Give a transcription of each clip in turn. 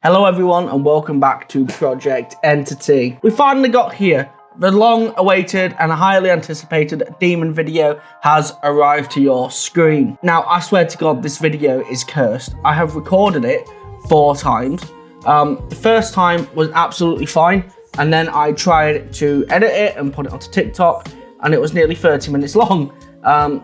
Hello everyone and welcome back to Project Entity. We finally got here. The long-awaited and highly anticipated demon video has arrived to your screen. Now, I swear to God, this video is cursed. I have recorded it 4 times. The first time was absolutely fine, and then I tried to edit it and put it onto TikTok, and it was nearly 30 minutes long.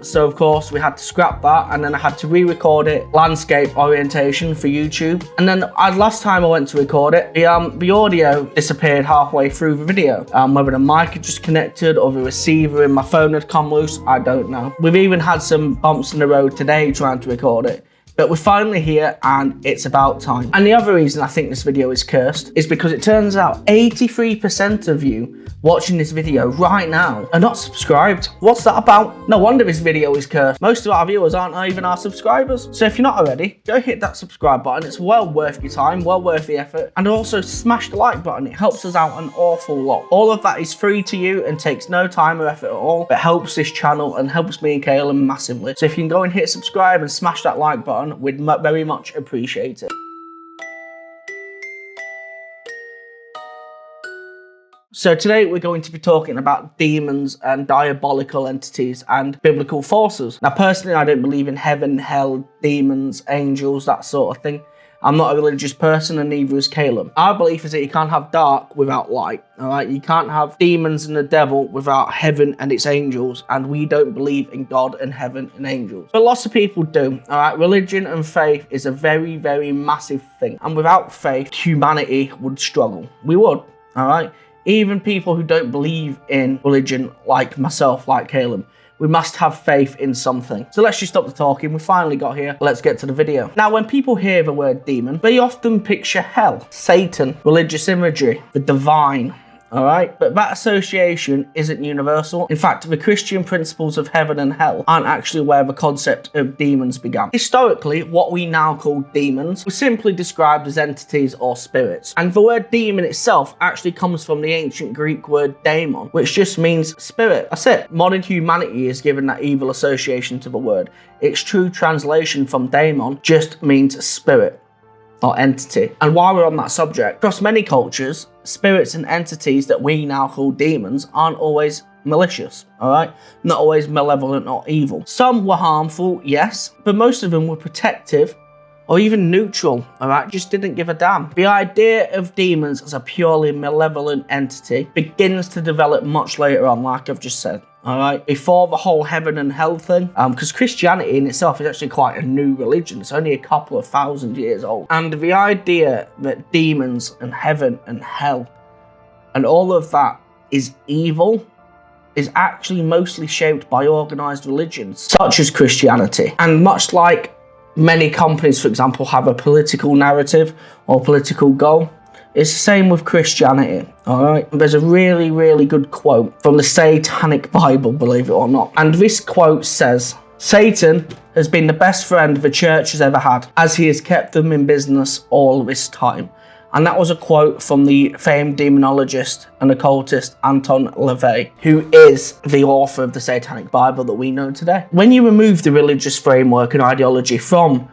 So of course we had to scrap that, and then I had to re-record it landscape orientation for YouTube. And then last time I went to record it, the audio disappeared halfway through the video. Whether the mic had just connected or the receiver in my phone had come loose, I don't know. We've even had some bumps in the road today trying to record it. But we're finally here and it's about time. And the other reason I think this video is cursed is because it turns out 83% of you watching this video right now are not subscribed. What's that about? No wonder this video is cursed. Most of our viewers aren't even our subscribers. So if you're not already, go hit that subscribe button. It's well worth your time, well worth the effort. And also smash the like button. It helps us out an awful lot. All of that is free to you and takes no time or effort at all. It helps this channel and helps me and Caleb massively. So if you can go and hit subscribe and smash that like button, we'd very much appreciate it. So today we're going to be talking about demons and diabolical entities and biblical forces. Now personally, I don't believe in heaven, hell, demons, angels, that sort of thing. I'm not a religious person and neither is Caleb. Our belief is that you can't have dark without light, all right? You can't have demons and the devil without heaven and its angels, and we don't believe in God and heaven and angels. But lots of people do, all right? Religion and faith is a very, very massive thing, and without faith, humanity would struggle. We would, all right? Even people who don't believe in religion, like myself, like Caleb, we must have faith in something. So let's just stop the talking. We finally got here. Let's get to the video. Now, when people hear the word demon, they often picture hell, Satan, religious imagery, the divine. All right, but that association isn't universal. In fact, the Christian principles of heaven and hell aren't actually where the concept of demons began. Historically, what we now call demons were simply described as entities or spirits. And the word demon itself actually comes from the ancient Greek word daemon, which just means spirit. That's it. Modern humanity is given that evil association to the word. Its true translation from daemon just means spirit or entity. And while we're on that subject, across many cultures, spirits and entities that we now call demons aren't always malicious, all right? Not always malevolent or evil. Some were harmful, yes, but most of them were protective or even neutral, all right? Just didn't give a damn. The idea of demons as a purely malevolent entity begins to develop much later on, like I've just said. All right, before the whole heaven and hell thing, because Christianity in itself is actually quite a new religion. It's only a couple of 1,000 years old. And the idea that demons and heaven and hell and all of that is evil is actually mostly shaped by organized religions, such as Christianity. And much like many companies, for example, have a political narrative or political goal, it's the same with Christianity, all right? There's a really, really good quote from the Satanic Bible, believe it or not. And this quote says, "Satan has been the best friend the church has ever had, as he has kept them in business all this time." And that was a quote from the famed demonologist and occultist Anton LaVey, who is the author of the Satanic Bible that we know today. When you remove the religious framework and ideology from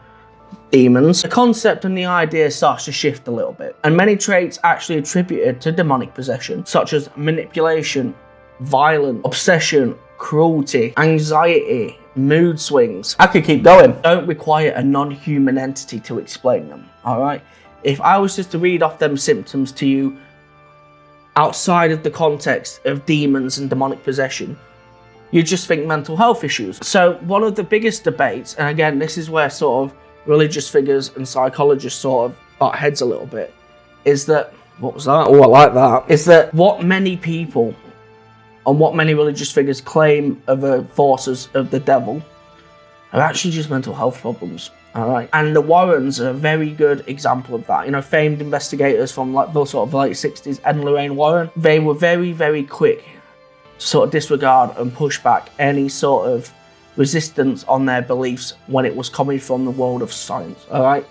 demons, the concept and the idea starts to shift a little bit, and many traits actually attributed to demonic possession, such as manipulation, violence, obsession, cruelty, anxiety, mood swings. I could keep going. Don't require a non-human entity to explain them, all right? If I was just to read off them symptoms to you outside of the context of demons and demonic possession, you just think mental health issues. So one of the biggest debates, and again, this is where sort of religious figures and psychologists sort of butt heads a little bit, is that, what was that? Oh, I like that. Is that what many people and what many religious figures claim are the forces of the devil are actually just mental health problems, all right? And the Warrens are a very good example of that. You know, famed investigators from like the sort of late 60s, Ed and Lorraine Warren, they were very, very quick to sort of disregard and push back any sort of resistance on their beliefs when it was coming from the world of science, all right?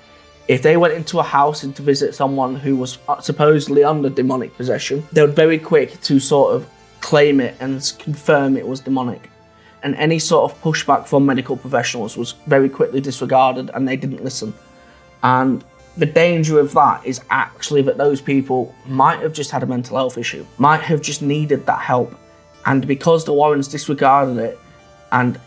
If they went into a house and to visit someone who was supposedly under demonic possession, they were very quick to sort of claim it and confirm it was demonic. And any sort of pushback from medical professionals was very quickly disregarded and they didn't listen. And the danger of that is actually that those people might have just had a mental health issue, might have just needed that help. And because the Warrens disregarded it and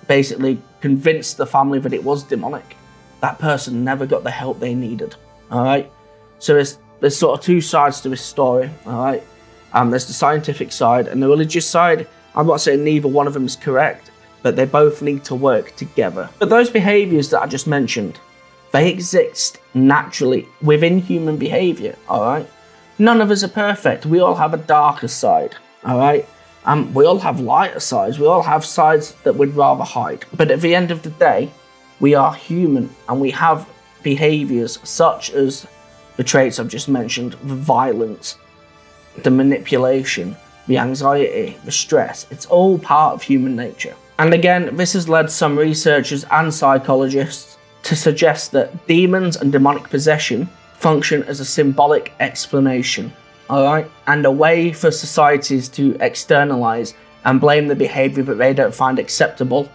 basically convinced the family that it was demonic, that person never got the help they needed. All right. So there's sort of two sides to this story. All right. There's the scientific side and the religious side. I'm not saying neither one of them is correct, but they both need to work together. But those behaviors that I just mentioned, they exist naturally within human behavior. All right. None of us are perfect. We all have a darker side. All right. We all have lighter sides. We all have sides that we'd rather hide. But at the end of the day, we are human and we have behaviors such as the traits I've just mentioned, the violence, the manipulation, the anxiety, the stress. It's all part of human nature. And again, this has led some researchers and psychologists to suggest that demons and demonic possession function as a symbolic explanation, all right? And a way for societies to externalize and blame the behavior that they don't find acceptable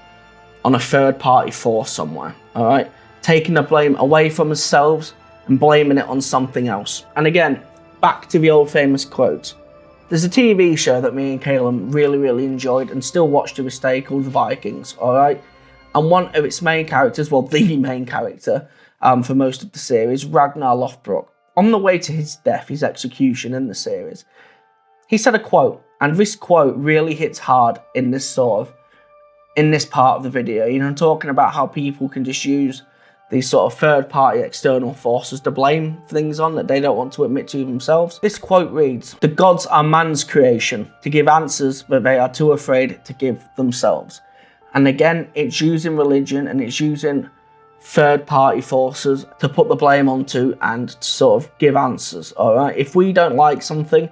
on a third-party force somewhere, all right? Taking the blame away from themselves and blaming it on something else. And again, back to the old famous quote. There's a TV show that me and Caleb really enjoyed and still watch to this day called The Vikings, all right? And one of its main characters, well, the main character for most of the series, Ragnar Lothbrok, on the way to his death, his execution in the series, he said a quote, and this quote really hits hard in this part of the video. You know, I'm talking about how people can just use these sort of third-party external forces to blame things on that they don't want to admit to themselves. This quote reads, "The gods are man's creation to give answers that they are too afraid to give themselves." And again, it's using religion and it's using third-party forces to put the blame onto and to sort of give answers, all right? If we don't like something,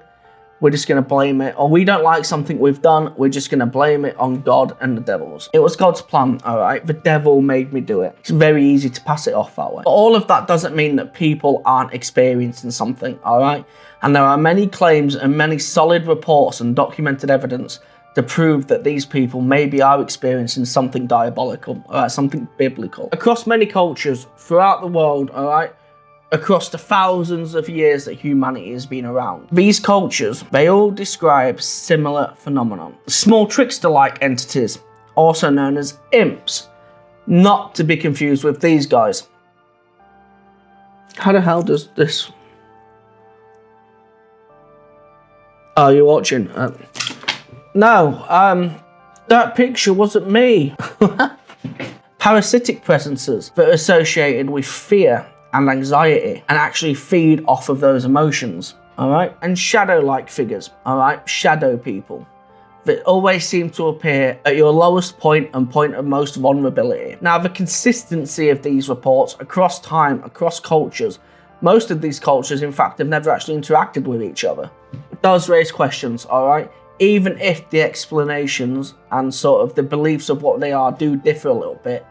we're just going to blame it. Or we don't like something we've done, we're just going to blame it on God and the devils. It was God's plan, all right? The devil made me do it. It's very easy to pass it off that way. But all of that doesn't mean that people aren't experiencing something, all right? And there are many claims and many solid reports and documented evidence to prove that these people maybe are experiencing something diabolical, all right, something biblical. Across many cultures throughout the world, all right, across the thousands of years that humanity has been around, these cultures, they all describe similar phenomena. Small trickster-like entities, also known as imps, not to be confused with these guys. How the hell does this... Oh, you're watching? No, that picture wasn't me. Parasitic presences that are associated with fear and anxiety and actually feed off of those emotions, all right? And shadow-like figures, all right? Shadow people that always seem to appear at your lowest point and point of most vulnerability. Now, the consistency of these reports across time, across cultures, most of these cultures, in fact, have never actually interacted with each other. It does raise questions, all right? Even if the explanations and sort of the beliefs of what they are do differ a little bit,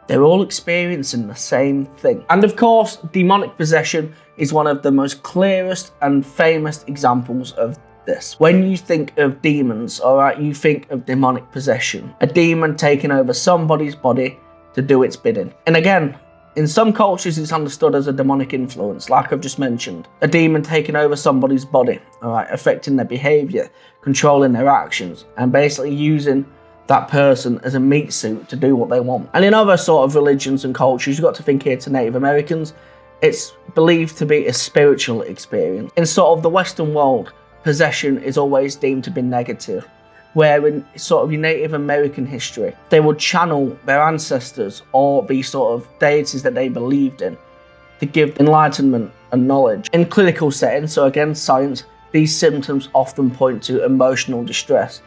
they're all experiencing the same thing. And of course, demonic possession is one of the most clearest and famous examples of this. When you think of demons, all right, you think of demonic possession. A demon taking over somebody's body to do its bidding. And again, in some cultures, it's understood as a demonic influence, like I've just mentioned. A demon taking over somebody's body, all right, affecting their behavior, controlling their actions, and basically using that person as a meat suit to do what they want. And in other sort of religions and cultures, you've got to think here to Native Americans, it's believed to be a spiritual experience. In sort of the Western world, possession is always deemed to be negative, where in sort of your Native American history, they would channel their ancestors or the sort of deities that they believed in to give enlightenment and knowledge. In clinical settings, so again, science, these symptoms often point to emotional distress,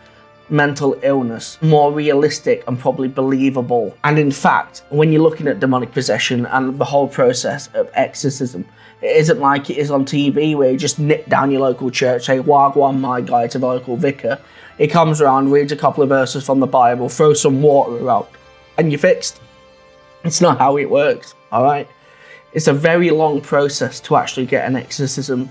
mental illness, more realistic and probably believable. And in fact, when you're looking at demonic possession and the whole process of exorcism, it isn't like it is on TV where you just nip down your local church, say, "Wagwan, my guy," to the local vicar. He comes around, reads a couple of verses from the Bible, throws some water around, and you're fixed. It's not how it works, all right? It's a very long process to actually get an exorcism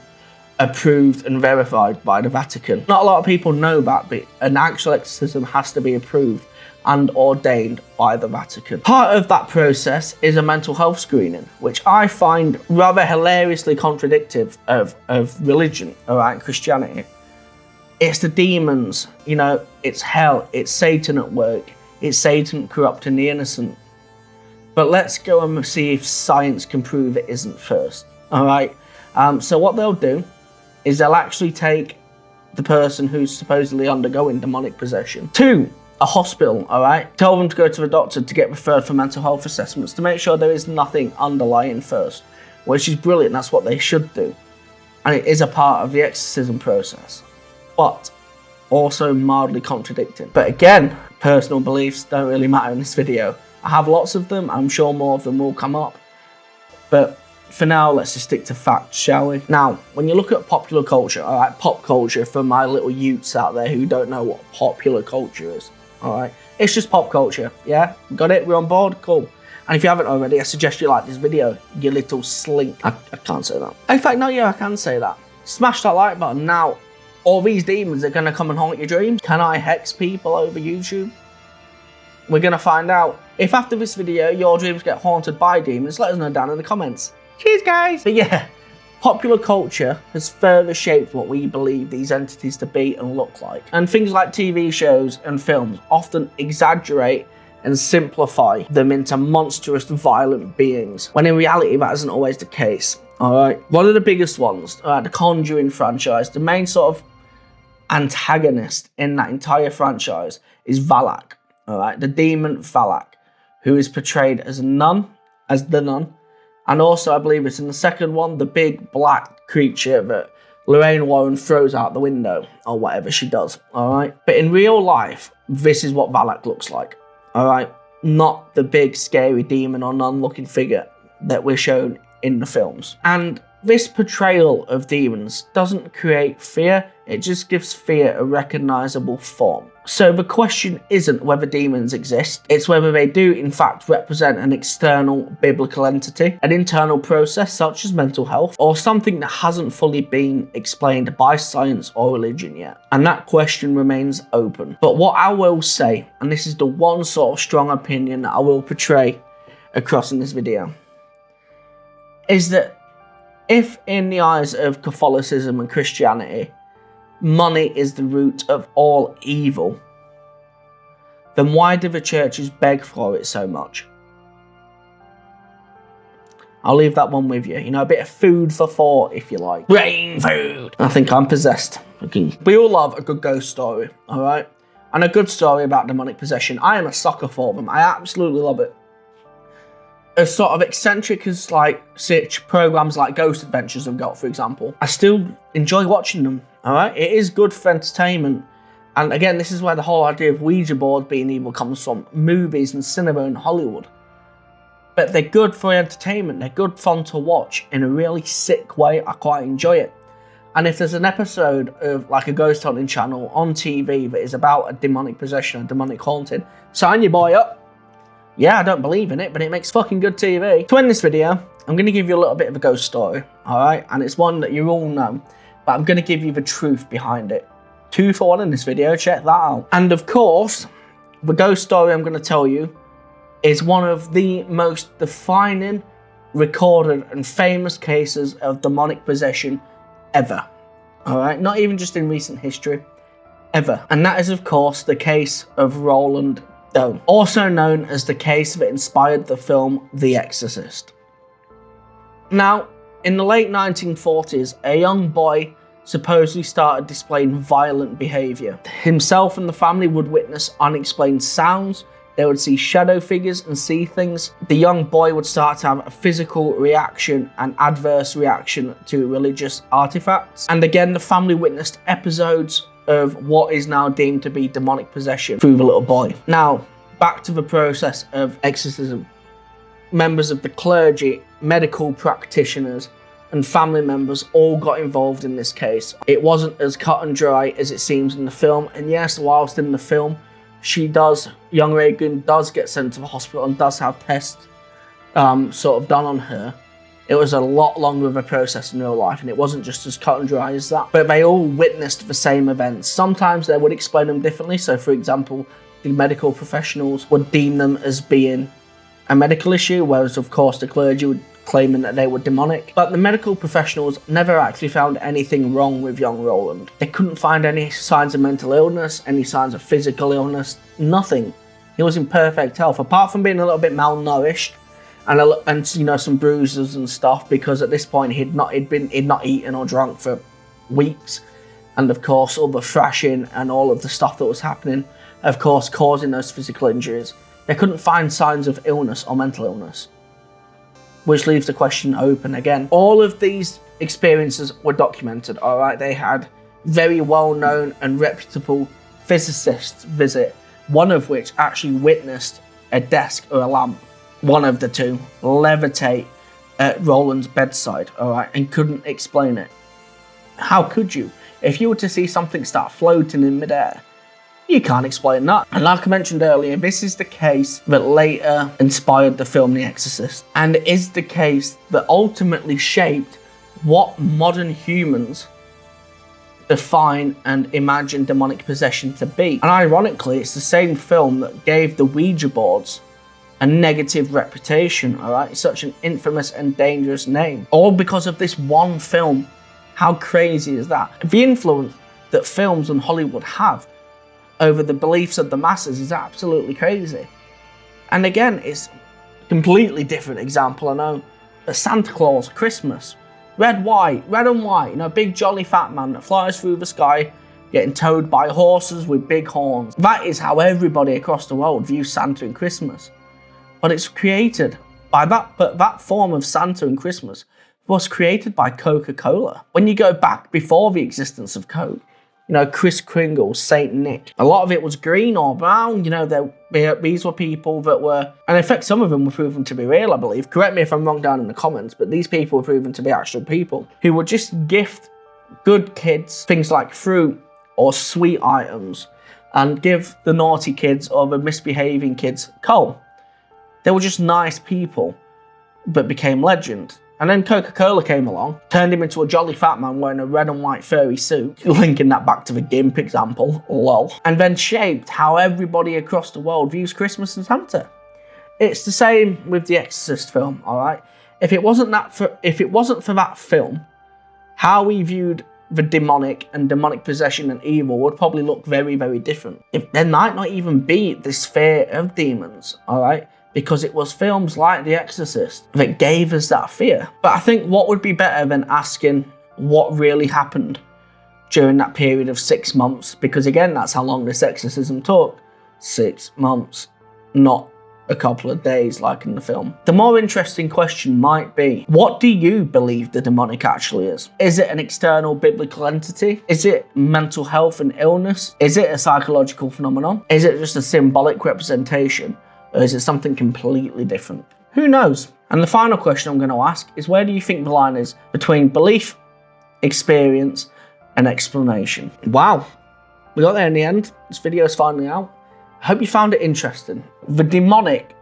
approved and verified by the Vatican. Not a lot of people know that, but an actual exorcism has to be approved and ordained by the Vatican. Part of that process is a mental health screening, which I find rather hilariously contradictory of religion, all right, Christianity. It's the demons, you know, it's hell, it's Satan at work, it's Satan corrupting the innocent. But let's go and see if science can prove it isn't first, all right? So what they'll do is they'll actually take the person who's supposedly undergoing demonic possession to a hospital, all right? Tell them to go to the doctor to get referred for mental health assessments to make sure there is nothing underlying first, which is brilliant. That's what they should do. And it is a part of the exorcism process, but also mildly contradicting. But again, personal beliefs don't really matter in this video. I have lots of them. I'm sure more of them will come up. But for now, let's just stick to facts, shall we? Now, when you look at popular culture, all right, pop culture for my little youths out there who don't know what popular culture is, all right? It's just pop culture, yeah? Got it? We're on board? Cool. And if you haven't already, I suggest you like this video, you little slink. I can't say that. In fact, no, yeah, I can say that. Smash that like button. Now, all these demons are going to come and haunt your dreams. Can I hex people over YouTube? We're going to find out. If after this video, your dreams get haunted by demons, let us know down in the comments. Cheers, guys! But yeah, popular culture has further shaped what we believe these entities to be and look like. And things like TV shows and films often exaggerate and simplify them into monstrous, violent beings, when in reality that isn't always the case, alright? One of the biggest ones, the Conjuring franchise, the main sort of antagonist in that entire franchise is Valak, alright? The demon Valak, who is portrayed as the nun, and also I believe it's in the second one, the big black creature that Lorraine Warren throws out the window, or whatever she does, alright? But in real life, this is what Valak looks like, alright? Not the big scary demon or nun-looking figure that we're shown in the films. And this portrayal of demons doesn't create fear, it just gives fear a recognisable form. So the question isn't whether demons exist, it's whether they do in fact represent an external biblical entity, an internal process such as mental health, or something that hasn't fully been explained by science or religion yet. And that question remains open. But what I will say, and this is the one sort of strong opinion that I will portray across in this video, is that if in the eyes of Catholicism and Christianity, money is the root of all evil, then why do the churches beg for it so much? I'll leave that one with you. You know, a bit of food for thought, if you like. Brain food! I think I'm possessed. We all love a good ghost story, alright? And a good story about demonic possession. I am a sucker for them. I absolutely love it. As sort of eccentric as like such programs like Ghost Adventures have got, for example, I still enjoy watching them, alright? It is good for entertainment. And again, this is where the whole idea of Ouija board being evil comes from. Movies and cinema and Hollywood. But they're good for entertainment. They're good fun to watch in a really sick way. I quite enjoy it. And if there's an episode of like a ghost hunting channel on TV that is about a demonic possession, a demonic haunting, sign your boy up. Yeah, I don't believe in it, but it makes fucking good TV. To end this video, I'm going to give you a little bit of a ghost story, alright? And it's one that you all know, but I'm going to give you the truth behind it. 2 for 1 in this video, check that out. And of course, the ghost story I'm going to tell you is one of the most defining, recorded and famous cases of demonic possession ever. Alright, not even just in recent history, ever. And that is of course the case of Roland Doe, also known as the case that inspired the film The Exorcist. Now, in the late 1940s, a young boy supposedly started displaying violent behaviour. Himself and the family would witness unexplained sounds, they would see shadow figures and see things. The young boy would start to have a physical reaction and adverse reaction to religious artifacts. And again, the family witnessed episodes of what is now deemed to be demonic possession through the little boy. Now, back to the process of exorcism. Members of the clergy, medical practitioners, and family members all got involved in this case. It wasn't as cut and dry as it seems in the film, and yes, whilst in the film, young Reagan does get sent to the hospital and does have tests sort of done on her. It was a lot longer of a process in real life, and it wasn't just as cut and dry as that. But they all witnessed the same events. Sometimes they would explain them differently. So, for example, the medical professionals would deem them as being a medical issue, whereas of course the clergy would claiming that they were demonic. But the medical professionals never actually found anything wrong with young Roland. They couldn't find any signs of mental illness, any signs of physical illness, nothing. He was in perfect health, apart from being a little bit malnourished and you know, some bruises and stuff, because at this point he'd not eaten or drunk for weeks, and of course all the thrashing and all of the stuff that was happening, of course, causing those physical injuries. They couldn't find signs of illness or mental illness, which leaves the question open again. All of these experiences were documented, all right? They had very well-known and reputable physicists visit, one of which actually witnessed a desk or a lamp, one of the two, levitate at Roland's bedside, all right, and couldn't explain it. How could you? If you were to see something start floating in midair, you can't explain that. And like I mentioned earlier, this is the case that later inspired the film The Exorcist, and it is the case that ultimately shaped what modern humans define and imagine demonic possession to be. And ironically, it's the same film that gave the Ouija boards a negative reputation, all right? Such an infamous and dangerous name. All because of this one film. How crazy is that? The influence that films and Hollywood have over the beliefs of the masses is absolutely crazy. And again, it's a completely different example, I know, but Santa Claus, Christmas, red and white, you know, big jolly fat man that flies through the sky, getting towed by horses with big horns. That is how everybody across the world views Santa and Christmas. But it's created by that form of Santa and Christmas was created by Coca-Cola. When you go back before the existence of Coke, you know, Kris Kringle, Saint Nick, a lot of it was green or brown. You know, these were people that were, and in fact some of them were proven to be real, I believe. Correct me if I'm wrong down in the comments, but these people were proven to be actual people who would just gift good kids things like fruit or sweet items and give the naughty kids or the misbehaving kids coal. They were just nice people but became legend. And then Coca-Cola came along, turned him into a jolly fat man wearing a red and white furry suit, linking that back to the GIMP example, lol, and then shaped how everybody across the world views Christmas and Santa. It's the same with the Exorcist film, all right? If it wasn't for that film, how we viewed the demonic and demonic possession and evil would probably look very, very different. There might not even be this fear of demons, all right? Because it was films like The Exorcist that gave us that fear. But I think what would be better than asking what really happened during that period of 6 months, because again, that's how long this exorcism took. 6 months, not a couple of days like in the film. The more interesting question might be, what do you believe the demonic actually is? Is it an external biblical entity? Is it mental health and illness? Is it a psychological phenomenon? Is it just a symbolic representation? Or is it something completely different? Who knows? And the final question I'm going to ask is, where do you think the line is between belief, experience, and explanation? Wow, we got there in the end. This video is finally out. I hope you found it interesting. The demonic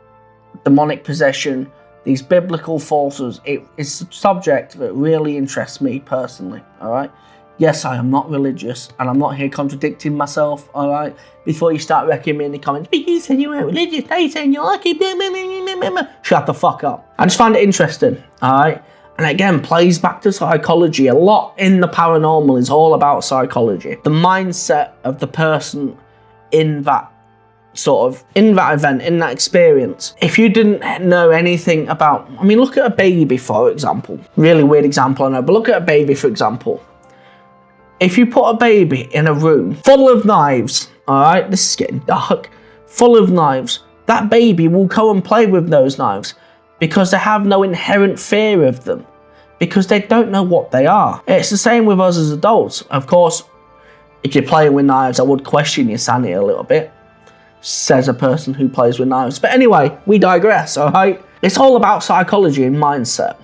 possession, these biblical forces, it is a subject that really interests me personally, all right? Yes, I am not religious, and I'm not here contradicting myself, all right? Before you start wrecking me in the comments, but you said you weren't religious, now you're saying you're lucky, shut the fuck up. I just find it interesting, all right? And again, plays back to psychology. A lot in the paranormal is all about psychology. The mindset of the person in that event, in that experience. If you didn't know anything about, I mean, look at a baby, for example. Really weird example, I know, but look at a baby, for example. If you put a baby in a room full of knives, all right, this is getting dark, full of knives, that baby will go and play with those knives because they have no inherent fear of them, because they don't know what they are. It's the same with us as adults. Of course, if you're playing with knives, I would question your sanity a little bit, says a person who plays with knives. But anyway, we digress, all right? It's all about psychology and mindset.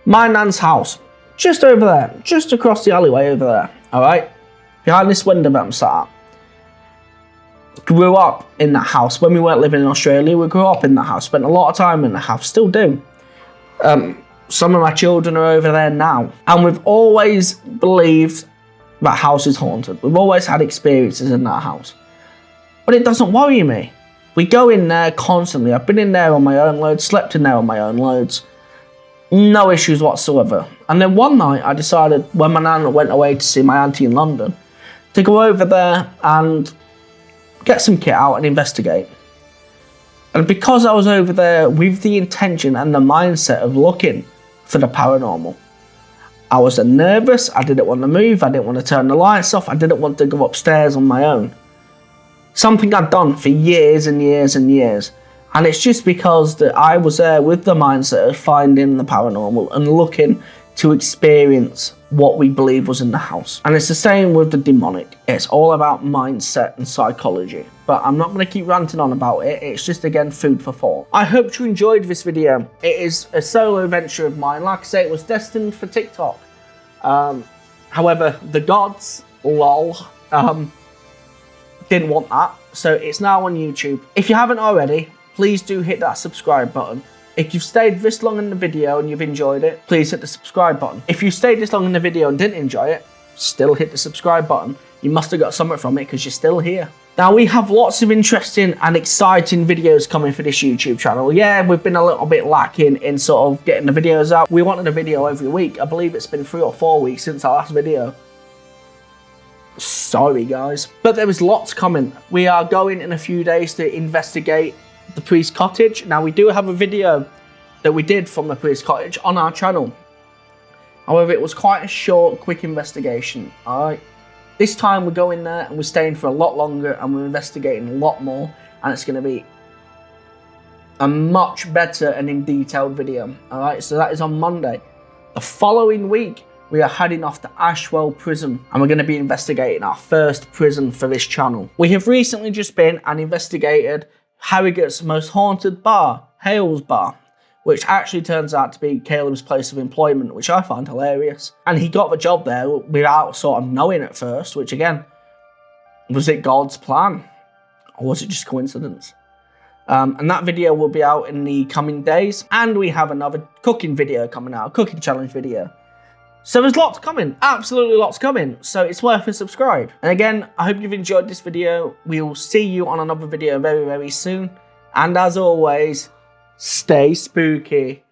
My nan's house, just over there, just across the alleyway over there, all right? Behind this window that I'm sat at. Grew up in that house. When we weren't living in Australia, we grew up in that house. Spent a lot of time in the house, still do. Some of my children are over there now. And we've always believed that house is haunted. We've always had experiences in that house. But it doesn't worry me. We go in there constantly. I've been in there on my own loads, slept in there on my own loads. No issues whatsoever. And then one night I decided, when my nan went away to see my auntie in London, to go over there and get some kit out and investigate. And because I was over there with the intention and the mindset of looking for the paranormal, I was nervous, I didn't want to move, I didn't want to turn the lights off, I didn't want to go upstairs on my own. Something I'd done for years and years and years. And it's just because that I was there with the mindset of finding the paranormal and looking to experience what we believe was in the house. And it's the same with the demonic. It's all about mindset and psychology. But I'm not going to keep ranting on about it. It's just, again, food for thought. I hope you enjoyed this video. It is a solo venture of mine. Like I say, it was destined for TikTok. However, the gods, lol, didn't want that. So it's now on YouTube. If you haven't already, please do hit that subscribe button. If you've stayed this long in the video and you've enjoyed it, please hit the subscribe button. If you stayed this long in the video and didn't enjoy it, still hit the subscribe button. You must have got something from it because you're still here. Now, we have lots of interesting and exciting videos coming for this YouTube channel. Yeah, we've been a little bit lacking in sort of getting the videos out. We wanted a video every week. I believe it's been 3 or 4 weeks since our last video. Sorry, guys. But there was lots coming. We are going in a few days to investigate the priest's cottage. Now, we do have a video that we did from the priest's cottage on our channel. However, it was quite a short, quick investigation. Alright. This time we're going there and we're staying for a lot longer and we're investigating a lot more, and it's going to be a much better and in detailed video. Alright, so that is on Monday. The following week, we are heading off to Ashwell Prison and we're going to be investigating our first prison for this channel. We have recently just been and investigated Harrogate's most haunted bar, Hales Bar, which actually turns out to be Caleb's place of employment, which I find hilarious. And he got the job there without sort of knowing at first, which again, was it God's plan? Or was it just coincidence? And that video will be out in the coming days. And we have another cooking video coming out, a cooking challenge video. So there's lots coming, absolutely lots coming. So it's worth a subscribe. And again, I hope you've enjoyed this video. We will see you on another video very, very soon. And as always, stay spooky.